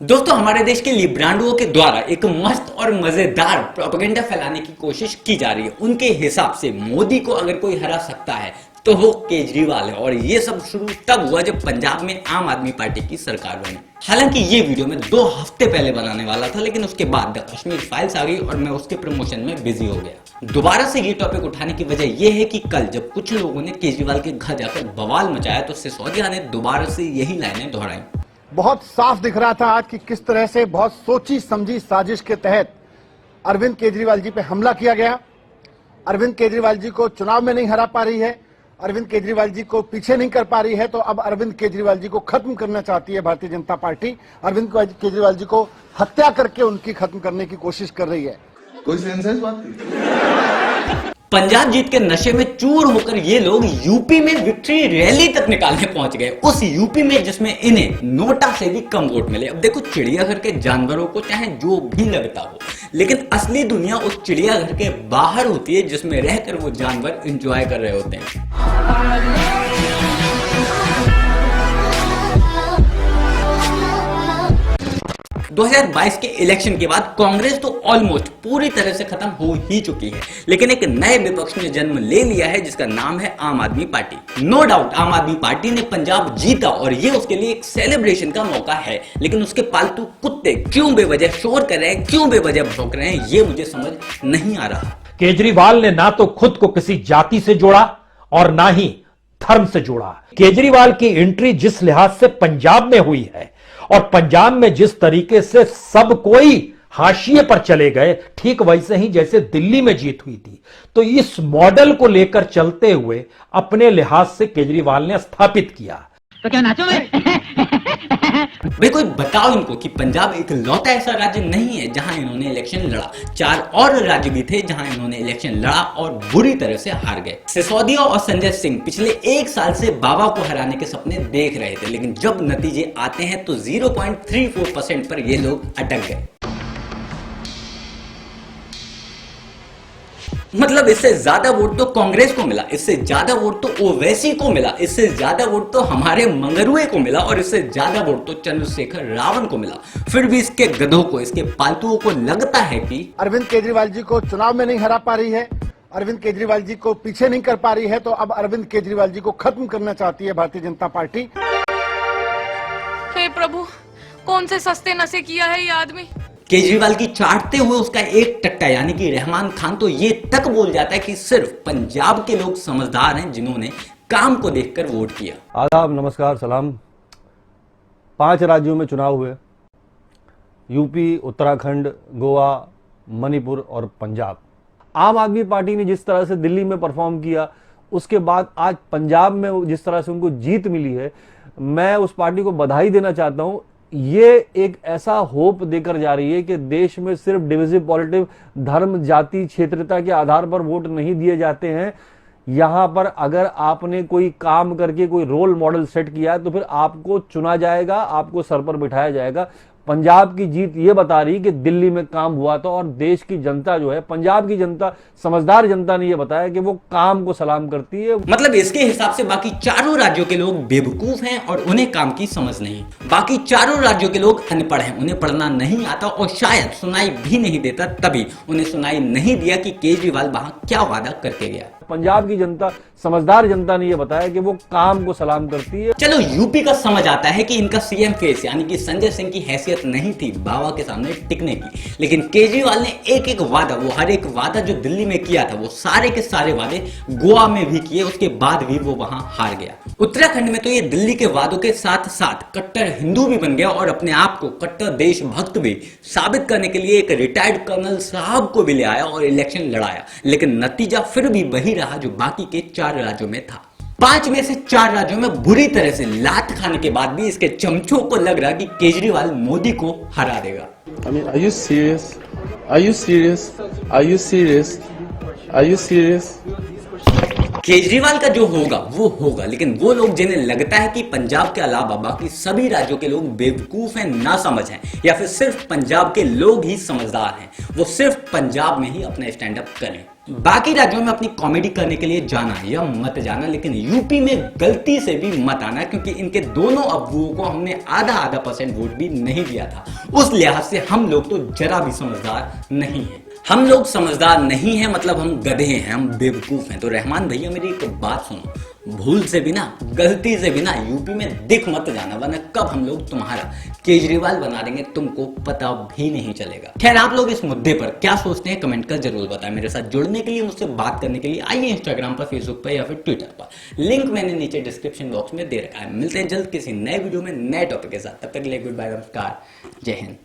दोस्तों, हमारे देश के लिब्रांडुओं के द्वारा एक मस्त और मजेदार प्रोपेगेंडा फैलाने की कोशिश की जा रही है। उनके हिसाब से मोदी को अगर कोई हरा सकता है तो वो केजरीवाल है। और ये सब शुरू तब हुआ जब पंजाब में आम आदमी पार्टी की सरकार बनी। हालांकि ये वीडियो मैं 2 हफ्ते पहले बनाने वाला था, लेकिन उसके बाद द कश्मीर फाइल्स आ गई और मैं उसके प्रमोशन में बिजी हो गया। दोबारा से ये टॉपिक उठाने की वजह यह है कि कल जब कुछ लोगों ने केजरीवाल के घर जाकर बवाल मचाया तो सिसोदिया ने दोबारा से यही लाइनें दोहराई। बहुत साफ दिख रहा था आज कि किस तरह से बहुत सोची समझी साजिश के तहत अरविंद केजरीवाल जी पे हमला किया गया। अरविंद केजरीवाल जी को चुनाव में नहीं हरा पा रही है, अरविंद केजरीवाल जी को पीछे नहीं कर पा रही है, तो अब अरविंद केजरीवाल जी को खत्म करना चाहती है भारतीय जनता पार्टी। अरविंद केजरीवाल जी को हत्या करके उनकी खत्म करने की कोशिश कर रही है। कोई सेंस है इस बात की? पंजाब जीत के नशे में चूर होकर ये लोग यूपी में विक्ट्री रैली तक निकालने पहुंच गए। उस यूपी में जिसमें इन्हें नोटा से भी कम वोट मिले। अब देखो, चिड़ियाघर के जानवरों को चाहे जो भी लगता हो, लेकिन असली दुनिया उस चिड़ियाघर के बाहर होती है जिसमें रहकर वो जानवर एंजॉय कर रहे होते हैं। 2022 के इलेक्शन के बाद कांग्रेस तो ऑलमोस्ट पूरी तरह से खत्म हो ही चुकी है, लेकिन एक नए विपक्ष ने जन्म ले लिया है जिसका नाम है आम आदमी पार्टी। नो डाउट आम आदमी पार्टी ने पंजाब जीता और ये उसके लिए एक सेलिब्रेशन का मौका है, लेकिन उसके पालतू कुत्ते क्यों बेवजह शोर कर रहे हैं, क्यों बेवजह भौंक रहे हैं, ये मुझे समझ नहीं आ रहा। केजरीवाल ने ना तो खुद को किसी जाति से जोड़ा और ना ही धर्म से जोड़ा। केजरीवाल की एंट्री जिस लिहाज से पंजाब में हुई है और पंजाब में जिस तरीके से सब कोई हाशिए पर चले गए, ठीक वैसे ही जैसे दिल्ली में जीत हुई थी। तो इस मॉडल को लेकर चलते हुए अपने लिहाज से केजरीवाल ने स्थापित किया। तो क्या नाचो मैं? भाई कोई बताओ इनको कि पंजाब एक लौता ऐसा राज्य नहीं है जहां इन्होंने इलेक्शन लड़ा। 4 और राज्य भी थे जहां इन्होंने इलेक्शन लड़ा और बुरी तरह से हार गए। सिसोदिया और संजय सिंह पिछले 1 साल से बाबा को हराने के सपने देख रहे थे, लेकिन जब नतीजे आते हैं तो 0.34% पर ये लोग अटक गए। मतलब इससे ज्यादा वोट तो कांग्रेस को मिला, इससे ज्यादा वोट तो ओवैसी को मिला, इससे ज्यादा वोट तो हमारे मंगरुए को मिला और इससे ज्यादा वोट तो चंद्रशेखर रावण को मिला। फिर भी इसके गधों को, इसके पालतुओं को लगता है कि अरविंद केजरीवाल जी को चुनाव में नहीं हरा पा रही है, अरविंद केजरीवाल जी को पीछे नहीं कर पा रही है, तो अब अरविंद केजरीवाल जी को खत्म करना चाहती है भारतीय जनता पार्टी। हे प्रभु, कौन से सस्ते नशे किया है ये आदमी। केजरीवाल की चाटते हुए उसका एक टट्टा यानी कि रहमान खान तो ये तक बोल जाता है कि सिर्फ पंजाब के लोग समझदार हैं जिन्होंने काम को देखकर वोट किया। आदाब, नमस्कार, सलाम। 5 राज्यों में चुनाव हुए, यूपी, उत्तराखंड, गोवा, मणिपुर और पंजाब। आम आदमी पार्टी ने जिस तरह से दिल्ली में परफॉर्म किया, उसके बाद आज पंजाब में जिस तरह से उनको जीत मिली है, मैं उस पार्टी को बधाई देना चाहता हूं। ये एक ऐसा होप देकर जा रही है कि देश में सिर्फ डिविजिव पॉलिटिव, धर्म, जाति, क्षेत्रता के आधार पर वोट नहीं दिए जाते हैं। यहां पर अगर आपने कोई काम करके कोई रोल मॉडल सेट किया है तो फिर आपको चुना जाएगा, आपको सर पर बिठाया जाएगा। पंजाब की जीत ये बता रही कि दिल्ली में काम हुआ था और देश की जनता जो है, पंजाब की जनता, समझदार जनता ने ये बताया कि वो काम को सलाम करती है। मतलब इसके हिसाब से बाकी चारों राज्यों के लोग बेवकूफ हैं और उन्हें काम की समझ नहीं। बाकी चारों राज्यों के लोग अनपढ़ हैं, उन्हें पढ़ना नहीं आता और शायद सुनाई भी नहीं देता, तभी उन्हें सुनाई नहीं दिया कि केजरीवाल वहां क्या वादा करके गया। पंजाब की जनता, समझदार जनता ने यह बताया कि वो काम को सलाम करती है। चलो यूपी का समझ आता है कि इनका सीएम फेस यानी कि संजय सिंह की हैसियत नहीं थी बाबा के सामने टिकने की, लेकिन केजरीवाल ने एक एक वादा, वो हर एक वादा जो दिल्ली में किया था, वो सारे के सारे वादे गोवा में भी किए, उसके बाद भी वो वहां हार गया। उत्तराखंड में तो ये दिल्ली के वादों के साथ साथ कट्टर हिंदू भी बन गया और अपने आप को कट्टर देशभक्त भी साबित करने के लिए एक रिटायर्ड कर्नल साहब को भी ले आया और इलेक्शन लड़ाया, लेकिन नतीजा फिर भी वही रहा जो बाकी के 4 राज्यों में था। 5 में से 4 राज्यों में बुरी तरह से लात खाने के बाद भी इसके चमचों को लग रहा कि केजरीवाल मोदी को हरा देगा। I mean, are you serious? Are you serious? Are you serious? Are you serious? Kejriwal का जो होगा वो होगा, लेकिन वो लोग जिन्हें लगता है कि पंजाब के अलावा बाकी सभी राज्यों के लोग बेवकूफ हैं, ना समझ हैं, या फिर सिर्फ पंजाब के लोग ही समझदार हैं, वो सिर्फ पंजाब में ही अपना स्टैंड अप करें। बाकी राज्यों में अपनी कॉमेडी करने के लिए जाना या मत जाना, लेकिन यूपी में गलती से भी मत आना, क्योंकि इनके दोनों अब्बुओं को हमने आधा % वोट भी नहीं दिया था उस लिहाज से हम लोग तो जरा भी समझदार नहीं है। हम लोग समझदार नहीं है मतलब हम गधे हैं, हम बेवकूफ हैं। तो रहमान भैया मेरी एक बात सुनो, भूल से भी ना, गलती से भी ना यूपी में दिख मत जाना, वरना कब हम लोग तुम्हारा केजरीवाल बना देंगे तुमको पता भी नहीं चलेगा। खैर आप लोग इस मुद्दे पर क्या सोचते हैं कमेंट कर जरूर बताएं। मेरे साथ जुड़ने के लिए, मुझसे बात करने के लिए आइए इंस्टाग्राम पर, फेसबुक पर या फिर ट्विटर पर। लिंक मैंने नीचे डिस्क्रिप्शन बॉक्स में दे रखा है। मिलते हैं जल्द किसी नए वीडियो में नए टॉपिक के साथ। तब तक के लिए गुड बाय, नमस्कार, जय हिंद।